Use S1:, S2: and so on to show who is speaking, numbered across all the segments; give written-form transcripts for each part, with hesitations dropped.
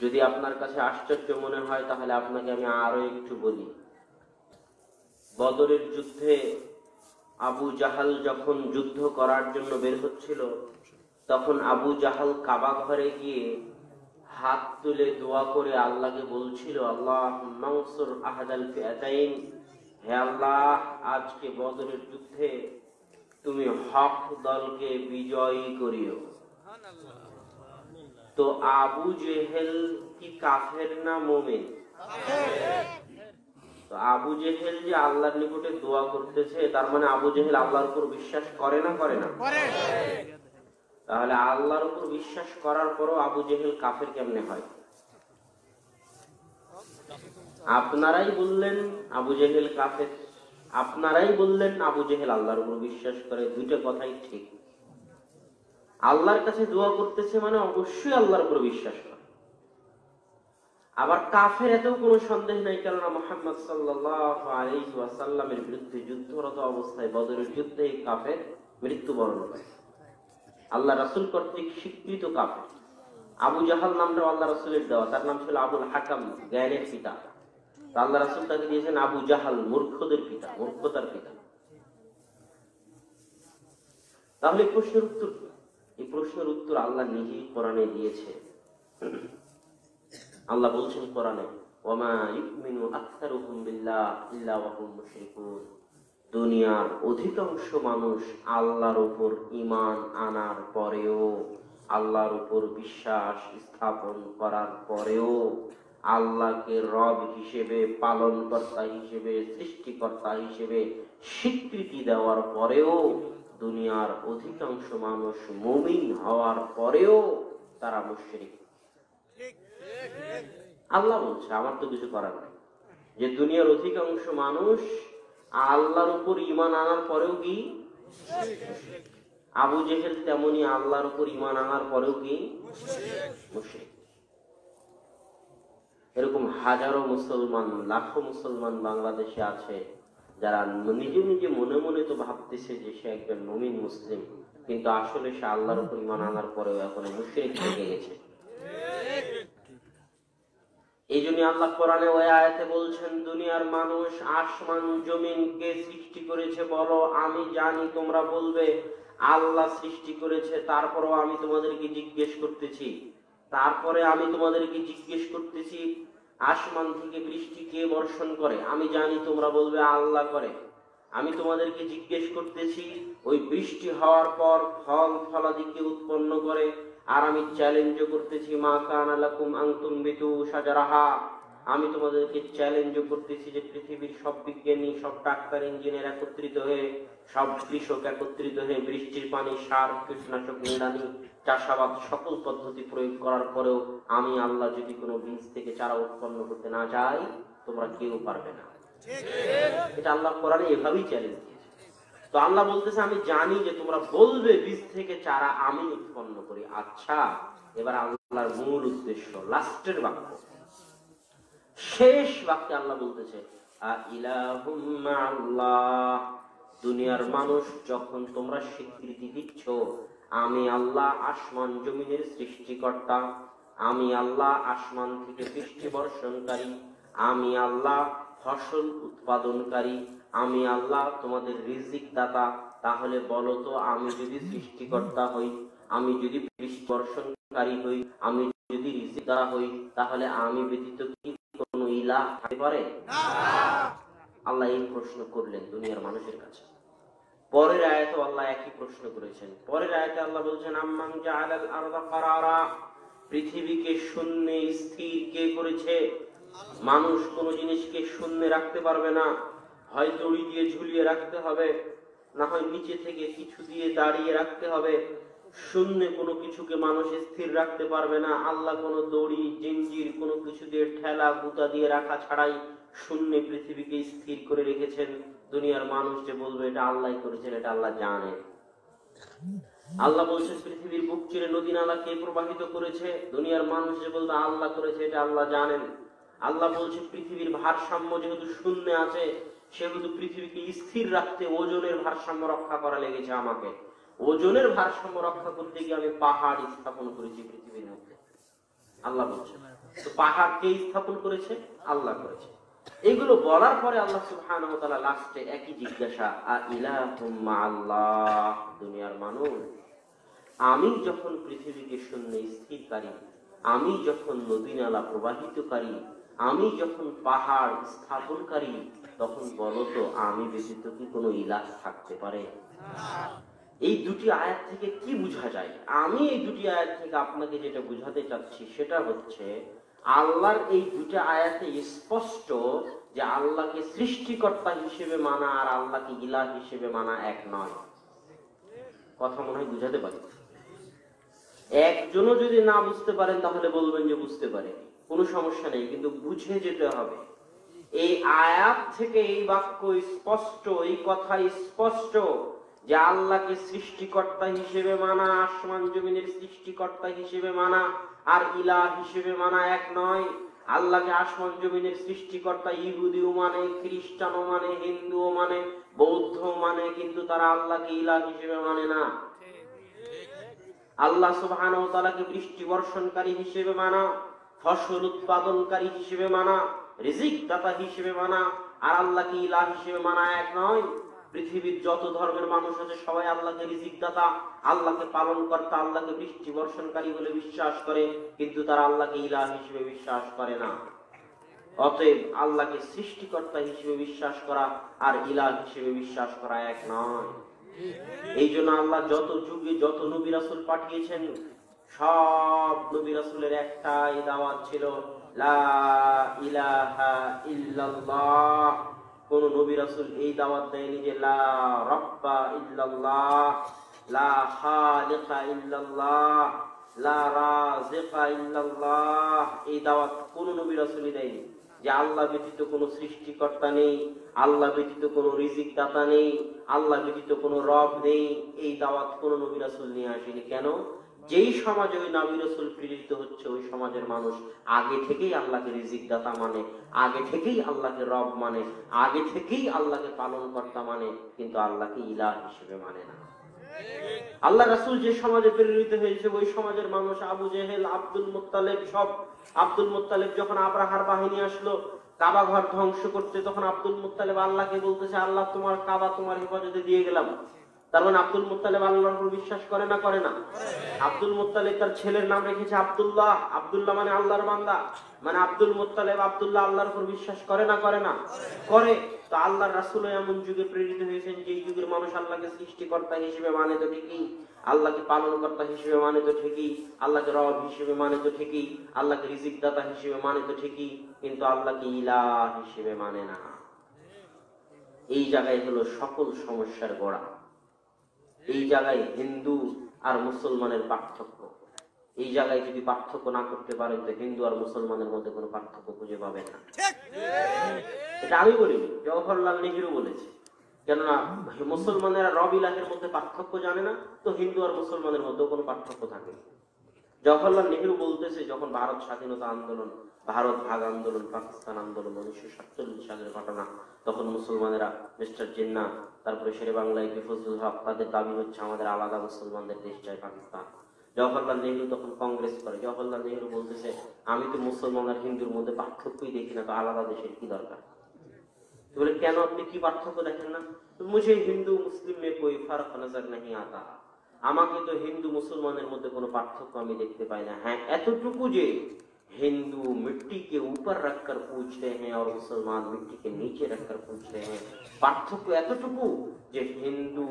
S1: যদি আপনার কাছে আশ্চর্য মনে হয় তাহলে আপনাকে আমি আরো একটু বলি। বদরের যুদ্ধে আবু জাহাল যখন যুদ্ধ করার জন্য বের হচ্ছিল, তখন আবু জাহাল কাবা ঘরে গিয়ে হাত তুলে দোয়া করে আল্লাহকে বলছিল, আল্লাহ মানসুর আহাদাল ফিআতাইন, হে আল্লাহ, আজকে বদরের যুদ্ধে তুমি হক দলকে বিজয়ী করিও। তো আবু জেহেল কি কাফের না মুমিন? তো আবু জেহেল যে আল্লাহর নিকটে দোয়া করতেছে, তার মানে আবু জেহেল আল্লাহর উপর বিশ্বাস করে না করে না? তাহলে আল্লাহর উপর বিশ্বাস করার পরও আবু জেহেল কাফের কেমনে হয়? আপনারাই বললেন আবু জেহেল কাফের, আপনারাই বললেন আবু জেহেল আল্লাহর উপর বিশ্বাস করে। দুইটা কথাই ঠিক। আল্লাহর কাছে দোয়া করতেছে মানে অবশ্যই আল্লাহর উপর বিশ্বাস করে। আবার কাফের এতেও কোনো সন্দেহ নাই, কেননা মুহাম্মদ সাল্লাল্লাহু আলাইহি ওয়াসাল্লামের বিরুদ্ধে যুদ্ধরত অবস্থায় বদরের যুদ্ধে কাফের মৃত্যুবরণ করে। আল্লাহ রাসূল কর্তৃক স্বীকৃত কাফের। আবু জাহাল নামটা আল্লাহ রাসূলের দেওয়া, তার নাম ছিল আবুল হাকাম, জ্ঞানের পিতা। আল্লাহ রাসূল তাকে দিয়েছেন আবু জাহাল, মূর্খদের পিতা, মূর্খতার পিতা। তাহলে এই প্রশ্নের উত্তর আল্লাহ নিজেই কোরআনে দিয়েছে। আল্লাহ বলছেন কোরআনে, ওয়ামা ইউমিনু আকসারুহুম বিল্লাহি ইল্লা ওয়া হুম মুশরিকুন। দুনিয়ার অধিকাংশ মানুষ আল্লাহর উপর ঈমান আনার পরেও, আল্লাহর উপর বিশ্বাস স্থাপন করার পরেও, আল্লাহকে রব হিসেবে, পালনকর্তা হিসেবে, সৃষ্টিকর্তা হিসেবে স্বীকৃতি দেওয়ার পরেও, দুনিয়ার অধিকাংশ মানুষ মুমিন হওয়ার পরেও তারা মুশরিক। আল্লাহ বলছে, আমার তো কিছু করার নেই, যে দুনিয়ার অধিকাংশ মানুষ আল্লাহর উপর ঈমান আনার পরেও কি আবু জেহেল তেমনি আল্লাহর উপর ঈমান আনার পরেও কি মুশরিক। এরকম হাজারো মুসলমান, লাখো মুসলমান বাংলাদেশে আছে যারা নিজে নিজে মনে মনে তো ভাবতেছে যে সে একজন মুমিন মুসলিম, কিন্তু আসলে সে আল্লাহর উপর ঈমান আনার পরেও এখন মুশরিক থেকে গেছে। এই জন্য আল্লাহ কোরআনে ওই আয়াতে বলছেন, দুনিয়ার মানুষ আসমান জমিনকে সৃষ্টি করেছে বলো, আমি জানি তোমরা বলবে আল্লাহ সৃষ্টি করেছে, তারপরেও আমি তোমাদেরকে জিজ্ঞেস করতেছি, আসমান থেকে বৃষ্টি কে বর্ষণ করে? আমি জানি তোমরা বলবে আল্লাহ করে। আমি তোমাদেরকে জিজ্ঞেস করতেছি, ওই বৃষ্টি হওয়ার পর ফল ফলাদিকে উৎপন্ন করে। আর আমি চ্যালেঞ্জ করতেছি, মা কানা লাকুম আন তুমবিতু শাজারাহা, আমি তোমাদেরকে চ্যালেঞ্জ করতেছি যে পৃথিবীর সব বিজ্ঞানী, সব ডাক্তার, ইঞ্জিনিয়ার একত্রিত হয়ে, সব কৃষক একত্রিত হয়ে বৃষ্টির পানি, সার, কীটনাশক, নিড়ানি, চাষাবাদ সকল পদ্ধতি প্রয়োগ করার পরেও আমি আল্লাহ যদি কোনো বীজ থেকে চারা উৎপন্ন করতে না চাই, তোমরা কেউ পারবে না। এটা আল্লাহ কোরআনে এভাবেই চ্যালেঞ্জ দিয়েছে। তো আল্লাহ বলতেছে, আমি জানি যে তোমরা বলবে বীজ থেকে চারা আমি উৎপন্ন করি। আচ্ছা, এবার আল্লাহর মূল উদ্দেশ্য, লাস্টের বাক্য, শেষ বাক্যে আল্লাহ বলতেছে, আইলাহুম মা'আল্লাহ। দুনিয়ার মানুষ যখন তোমরা স্বীকৃতি দিচ্ছ আমি আল্লাহ আসমান জমিনের সৃষ্টিকর্তা, আমি আল্লাহ আসমান থেকে বৃষ্টি বর্ষণকারী, আমি আল্লাহ ফসল উৎপাদনকারী, আমি আল্লাহ তোমাদের রিজিক দাতা, তাহলে বলো তো, আমি যদি সৃষ্টিকর্তা হই, আমি যদি বৃষ্টি বর্ষণকারী হই, আমি যদি রিজিক দাতা হই, তাহলে আমি ব্যতীত কি কোনো ইলাহ থাকতে পারে? আল্লাহ এই প্রশ্ন করলেন দুনিয়ার মানুষের কাছে। পরের আয়াতে আল্লাহ একই প্রশ্ন করেছেন। পরের আয়াতে আল্লাহ বলছেন, আম্মান জাআলাল আরদা কারারা, পৃথিবীকে শূন্যে স্থির কে করেছে? মানুষ কোন জিনিসকে শূন্যে রাখতে পারবে না, হয় দড়ি দিয়ে ঝুলিয়ে রাখতে হবে, না হয় নিচে থেকে কিছু দিয়ে দাঁড়িয়ে রাখতে হবে। শূন্যে কোনো কিছুকে মানুষ স্থির রাখতে পারবে না। আল্লাহ কোনো দড়ি, জিঞ্জির, কোনো কিছু দিয়ে ঠেলা গুতা দিয়ে রাখা ছাড়াই শূন্যে পৃথিবীকে স্থির করে রেখেছেন। দুনিয়ার মানুষ যে বলবে এটা আল্লাহ করেছেন, এটা আল্লাহ জানে। আল্লাহ বলছেন, পৃথিবীর বুক চিরে নদী নালা কে প্রবাহিত করেছে? দুনিয়ার মানুষ যে বলবে আল্লাহ করেছে, এটা আল্লাহ জানেন। আল্লাহ বলছে, পৃথিবীর ভারসাম্য যেহেতু শূন্যে আছে, সেহেতু পৃথিবীকে স্থির রাখতে ওজনের ভারসাম্য রক্ষা করা লেগেছে আমাকে। ওজনের ভারসাম্য রক্ষা করতে গিয়ে আমি পাহাড় স্থাপন করেছি পৃথিবীর মধ্যে। আল্লাহ বলছেন। তো পাহাড় কে স্থাপন করেছে? আল্লাহ করেছে। এগুলো বলার পরে আল্লাহ সুবহানাহু ওয়া তাআলা লাস্টে একই জিজ্ঞাসা, আ ইলাহুম মা'আল্লাহ, দুনিয়ার মানুষ, আমি যখন পৃথিবীকে শূন্য স্থিরকারী, আমি যখন নদী নালা প্রবাহিতকারী, আমি যখন পাহাড় স্থাপনকারী, তখন বলো তো আমি ব্যতীত কি কোনো ইলাহ থাকতে পারে? এই দুটি আয়াত থেকে কি বোঝা যায়? আমি এই দুটি আয়াত থেকে আপনাকে যেটা বোঝাতে চাচ্ছি সেটা হচ্ছে, আল্লাহর এই দুটি আয়াতে স্পষ্ট যে আল্লাহকে সৃষ্টিকর্তা হিসেবে মানা আর আল্লাহকে ইলাহ হিসেবে মানা এক নয়। কথা মনে হয় বুঝাতে পারি? একজনও যদি না বুঝতে পারেন তাহলে বলবেন যে বুঝতে পারে, কোনো সমস্যা নেই, কিন্তু বুঝে যেতে হবে। এই আয়াত থেকে এই বাক্য স্পষ্ট, এই কথা স্পষ্ট যে আল্লাহকে সৃষ্টিকর্তা হিসেবে মানা, আসমান জমিনের সৃষ্টিকর্তা হিসেবে মানা আর ইলাহ হিসেবে মানা এক নয়। আল্লাহকে আসমান জমিনের সৃষ্টিকর্তা ইহুদিও মানে, খ্রিস্টানও মানে, হিন্দুও মানে, বৌদ্ধ মানে, কিন্তু তারা আল্লাহকে ইলাহ হিসেবে মানে না। আল্লাহ সুবহানাহু ওয়া তাআলাকে বৃষ্টি বর্ষণকারী হিসেবে মানা, ফসল উৎপাদনকারী হিসেবে মানা, রিজিক দাতা হিসেবে মানা আর আল্লাহকে ইলাহ হিসেবে মানা এক নয়। পৃথিবীর যত ধর্মের মানুষ আছে সবাই আল্লাহকে রিজিক দাতা, আল্লাহকে পালন কর্তা, আল্লাহকে বৃষ্টি বর্ষণকারী বলে বিশ্বাস করে, কিন্তু তারা আল্লাহকে ইলাহ হিসেবে বিশ্বাস করে না। অতএব আল্লাহকে সৃষ্টিকর্তা হিসেবে বিশ্বাস করা আর ইলাহ হিসেবে বিশ্বাস করা এক নয়। এই জন্য আল্লাহ যত যুগে যত নবী রাসূল পাঠিয়েছেন, সব নবী রাসূলের একটাই দাওয়াত ছিল, লা ইলাহা ইল্লাল্লাহ। কোন নবী রাসূল এই দাওয়াত দেয়নি যে লা রাব্বা ইল্লাল্লাহ, লা খালিকা ইল্লাল্লাহ, লা রাযিকা ইল্লাল্লাহ। এই দাওয়াত কোন নবী রাসূলই দেয়নি যে আল্লাহ ব্যতীত কোনো সৃষ্টিকর্তা নেই, আল্লাহ ব্যতীত কোনো রিজিক দাতা নেই, আল্লাহ ব্যতীত কোনো রব নেই। এই দাওয়াত কোন নবী রাসূল নিয়ে আসেনি। কেন? যেই সমাজে ওই নবী রাসূল প্রেরিত হচ্ছে, ওই সমাজের মানুষ আগে থেকেই আল্লাহকে রিজিক দাতা মানে, আগে থেকেই আল্লাহকে রব মানে, আগে থেকেই আল্লাহকে পালন কর্তা মানে, কিন্তু আল্লাহকে ইলাহ হিসেবে মানে না। আল্লাহ রাসূল যে সমাজে প্রেরিত হয়েছে ওই সমাজের মানুষ আবু জেহেল, আব্দুল মুত্তালিব, সব। আব্দুল মুত্তালিব যখন আব্রাহার বাহিনী আসলো কাবা ঘর ধ্বংস করতে, তখন আব্দুল মুত্তালিব আল্লাহকে বলতেছে, আল্লাহ তোমার কাবা তোমার হেফাজতে দিয়ে গেলাম। তার মানে আব্দুল মুত্তালিব আল্লাহর উপর বিশ্বাস করে না করে না? আব্দুল মুত্তালিব তার ছেলের নাম রেখেছে আব্দুল্লাহ। আব্দুল্লাহ মানে আল্লাহর বান্দা, মানে আব্দুল মুত্তালিব আব্দুল্লাহ আল্লাহর উপর বিশ্বাস করে না করে না? করে। তো আল্লাহর রাসূল এমন যুগে প্রেরিত হয়েছেন যে যুগের মানুষ আল্লাহকে সৃষ্টিকর্তা হিসেবে মানে তো ঠিকই, আল্লাহকে পালনকর্তা হিসেবে মানে তো ঠিকই, আল্লাহকে রব হিসেবে মানে তো ঠিকই, আল্লাহকে রিজিক দাতা হিসেবে মানে তো ঠিকই, কিন্তু আল্লাহকে ইলাহ হিসেবে মানে না। এই জায়গায় হলো সকল সমস্যার গোড়া। এই জায়গায় হিন্দু আর মুসলমানের পার্থক্য। এই জায়গায় যদি পার্থক্য না করতে পারেন তো হিন্দু আর মুসলমানের মধ্যে কোনো পার্থক্য খুঁজে পাবেন না। এটা আমি বলিনি, জওহরলাল নেহরু বলেছে। কেননা মুসলমানেরা রব ইলাহের মধ্যে পার্থক্য জানে না, তো হিন্দু আর মুসলমানের মধ্যে কোনো পার্থক্য থাকে। জওহরলাল নেহরু বলতেছে, যখন ভারত স্বাধীনতা আন্দোলন, ভারত ভাগ আন্দোলন, পাকিস্তান আন্দোলন 1947 সালের ঘটনা, তখন মুসলমানেরা মিস্টার জিন্না, তারপরে শেরে বাংলায় ফজলুল হক, তাদের দাবি হচ্ছে আমাদের আলাদা মুসলমানদের দেশ চাই পাকিস্তান। জওহরলাল নেহরু তখন কংগ্রেস করে। জওহরলাল নেহরু বলতেছে, আমি তো মুসলমান আর হিন্দুর মধ্যে পার্থক্যই দেখি না, তো আলাদা দেশের কি দরকার? বলে, কেন আপনি কি পার্থক্য দেখেন না? মুঝে হিন্দু মুসলিম মে কোই ফারক নজর नहीं आता। আমাকে তো হিন্দু মুসলমানের মধ্যে কোনো পার্থক্য আমি দেখতে পাই না। হ্যাঁ, এতটুকু যে हिंदू मिट्टी के ऊपर रखकर पूछते हैं और मुसलमान मिट्टी के नीचे रखकर पूछते हैं। পার্থক্য এতটুকু যে হিন্দু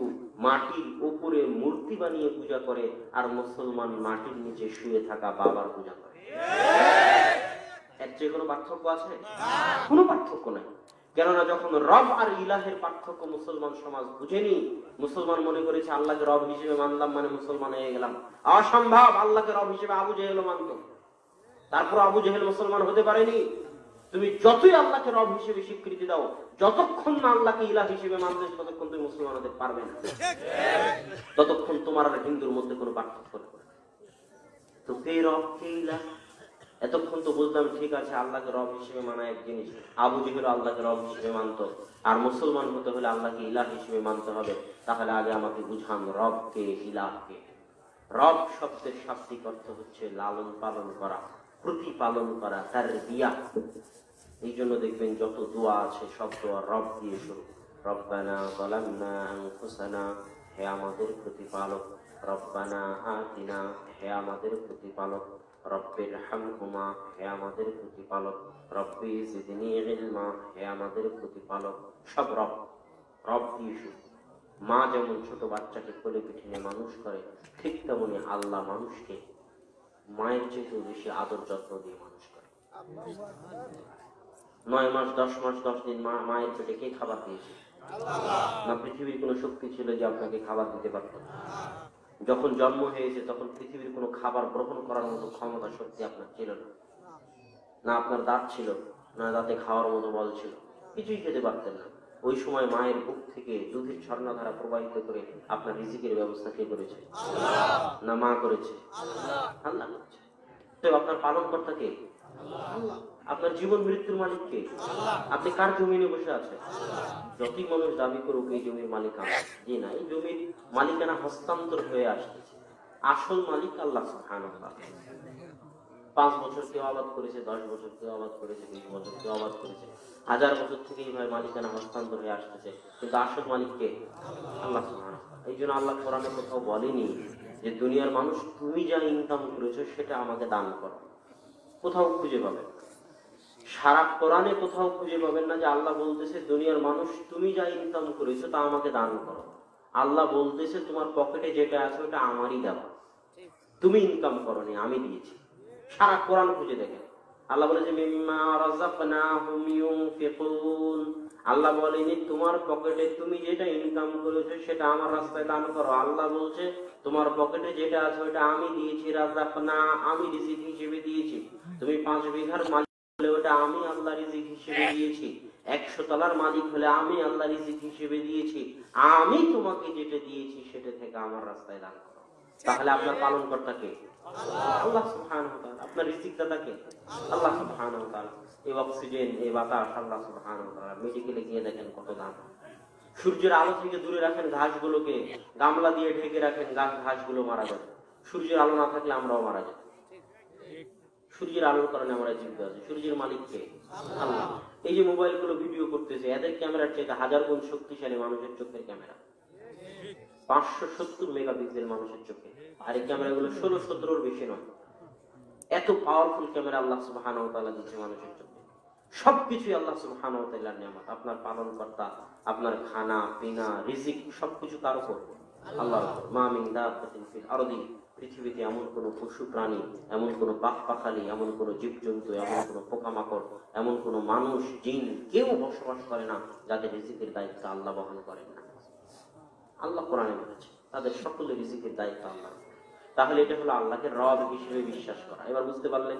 S1: মাটির উপরে মূর্তি বানিয়ে পূজা করে আর মুসলমান মাটির নিচে শুয়ে থাকা বাবার পূজা করে। এর চেয়ে কোনো পার্থক্য আছে? কোনো পার্থক্য নাই। কেননা যখন রব আর ইলাহের পার্থক্য মুসলমান সমাজ বুঝেনি, মুসলমান মনে করেছে আল্লাহকে রব হিসেবে মানলাম মানে মুসলমান হয়ে গেলাম। অসম্ভব। আল্লাহকে রব হিসেবে আবু জেহেল মানত, তারপর আবু জেহেল মুসলমান হতে পারেনি। তুমি যতই আল্লাহকে রব হিসেবে স্বীকৃতি দাও, যতক্ষণ না আল্লাহকে ইলাহ হিসেবে মানবে ততক্ষণ তুমি মুসলমান হতে পারবে না। ততক্ষণ তোমার আর হিন্দুর মধ্যে কোনো পার্থক্য নেই। তো কে রব কে ইলাহ? এতক্ষণ তো বুঝলাম ঠিক আছে, আল্লাহকে রব হিসেবে মানা এক জিনিস। আবু জেহেল আল্লাহকে রব হিসেবে মানত, আর মুসলমান হতে হলে আল্লাহকে ইলাহ হিসেবে মানতে হবে। তাহলে আগে আমাকে বুঝান রব কে, ইলাহ কে। রব শব্দের শাব্দিক অর্থ হচ্ছে লালন পালন করা, প্রতিপালন করা, তারবিয়া। এই জন্য দেখবেন যত দোয়া আছে সব দোয়া রব দিয়ে শুরু। রব্বানা যালামনা আনফুসানা, হে আমাদের প্রতিপালক। রব্বানা আতিনা, হে আমাদের প্রতিপালক। রব্বির হামহুমা, হে আমাদের প্রতিপালক। রব্বি জিদনি ইলমা, হে আমাদের প্রতিপালক। সব রব, রব দিয়ে শুরু। মা যেমন ছোট বাচ্চাকে কোলে পিঠে নিয়ে মানুষ করে, ঠিক তেমনি আল্লাহ মানুষকে মায়ের চেয়েও বেশি আদর যত্ন দিয়ে মানুষ করে। 9 মাস 10 মাস 10 দিন মায়ের পেটে কে খাবার দিয়েছে? না পৃথিবীর কোনো শক্তি ছিল যে আপনাকে খাবার দিতে পারত? যখন জন্ম হয়েছে তখন পৃথিবীর কোনো খাবার গ্রহণ করার মতো ক্ষমতা শক্তি আপনার ছিল না। না আপনার দাঁত ছিল, না দাঁতে খাওয়ার মতো বল ছিল, কিছুই খেতে পারতেন না। ওই সময় মায়ের বুক থেকে দুধের ঝর্ণাধারা প্রবাহিত করে আপনার রিজিকের ব্যবস্থা কে করেছে? না মা করেছে? আল্লাহ করেছে। তো আপনার পালন কর্তা কে? আল্লাহ। আপনার জীবন মৃত্যুর মালিক কে? আপনি কার জমিনে বসে আছেন? যতই মানুষ দাবি করুক এই জমির মালিক আমি, জি না, এই জমির মালিকানা হস্তান্তর হয়ে আসতেছে। আসল মালিক আল্লাহ সুবহানাহু ওয়া তাআলা। 5 বছর কেউ আবাদ করেছে, 10 বছর কেউ আবাদ করেছে, 20 বছর কেউ আবাদ করেছে, 1000 বছর থেকে এইভাবে মালিকানা হস্তান্তর হয়ে আসতেছে, কিন্তু আসল মালিক কে? আল্লাহ সুবহানাহু ওয়া তাআলা। এই জন্য আল্লাহ কোরআনে কোথাও বলেনি যে দুনিয়ার মানুষ তুমি যা ইনকাম করেছো সেটা আমাকে দান করো। কোথাও খুঁজে পাবেন না, সারা কোরআনে কোথাও খুঁজে পাবেন না যে আল্লাহ বলতেছে দুনিয়ার মানুষ তুমি যা ইনকাম করেছো তা আমাকে দান করো। আল্লাহ বলতেছে তোমার পকেটে যেটা আছে ওটা আমারই দেওয়া, তুমি ইনকাম করোনি, আমি দিয়েছি। সারা কোরআন খুঁজে দেখেন, আল্লাহ বলে যে মিম্মা রাযাকনাহুম ইউনফিকুন। আল্লাহ বলেনি তোমার পকেটে তুমি যেটা ইনকাম করেছো সেটা আমার রাস্তায় দান করো। আল্লাহ বলছে তোমার পকেটে যেটা আছে ওটা আমি দিয়েছি, রাযাকনা, আমি রিজিক হিসেবে দিয়েছি। তুমি 5 বিঘার মালিক হলে ওটা আমি আল্লাহ রিজিক হিসেবে দিয়েছি। 100 তলার মালিক হলে আমি আল্লাহ রিজিক হিসেবে দিয়েছি। আমি তোমাকে যেটা দিয়েছি সেটা থেকে আমার রাস্তায় দান করো। তাহলে আপনার পালন কর্তা কে? আল্লাহ সুবহানাহু ওয়া তাআলা। আপনার রিজিক দাতা কে? আল্লাহ সুবহানাহু ওয়া তাআলা। এই অক্সিজেন, এই বাতাস আল্লাহ সুবহানাহু ওয়া তাআলা। মেডিকেলে গিয়ে দেখেন কত দাম। সূর্যের আলো থেকে দূরে রাখেন ঘাসগুলোকে, গামলা দিয়ে ঢেকে রাখেন, ঘাসগুলো মারা যাবে। সূর্যের আলো না থাকলে আমরাও মারা যাব। সূর্যের আলোর কারণে আমরা জীবিত আছি। সূর্যের মালিক কে? আল্লাহ। এই যে মোবাইল গুলো ভিডিও করতেছে, এদের ক্যামেরার চেয়ে 1000 গুণ শক্তিশালী মানুষের চোখের ক্যামেরা। 570 মেগাপিক্সেল মানুষের চোখে, আর এই ক্যামেরাগুলো 16-17 বেশি নয়। এত পাওয়ারফুল ক্যামেরা আল্লাহ সুবহানাহু ওয়া তাআলা দিয়েছে মানুষের চোখে। সবকিছুই আল্লাহ সুবহানাহু ওয়া তাআলার নিয়ামত। আপনার পালন কর্তা, আপনার খানা পিনা রিজিক সবকিছু কার উপর? আল্লাহর উপর। মা মিন দাব্বাতিন ফিল আরদি, পৃথিবীতে এমন কোন পশু প্রাণী, এমন কোন পাখপাখালি, এমন কোন জীবজন্তু, এমন কোন পোকামাকড়, এমন কোন মানুষ জিন কেউ বসবাস করে না যাদের রিজিকের দায়িত্ব আল্লাহ বহন করেন না। আল্লাহ কোরআনে বলেছে তাদের সকলের রিজিকের দায়িত্ব আল্লাহ। তাহলে এটা হলো আল্লাহকে রব হিসেবে বিশ্বাস করা। এবার বুঝতে পারলেন?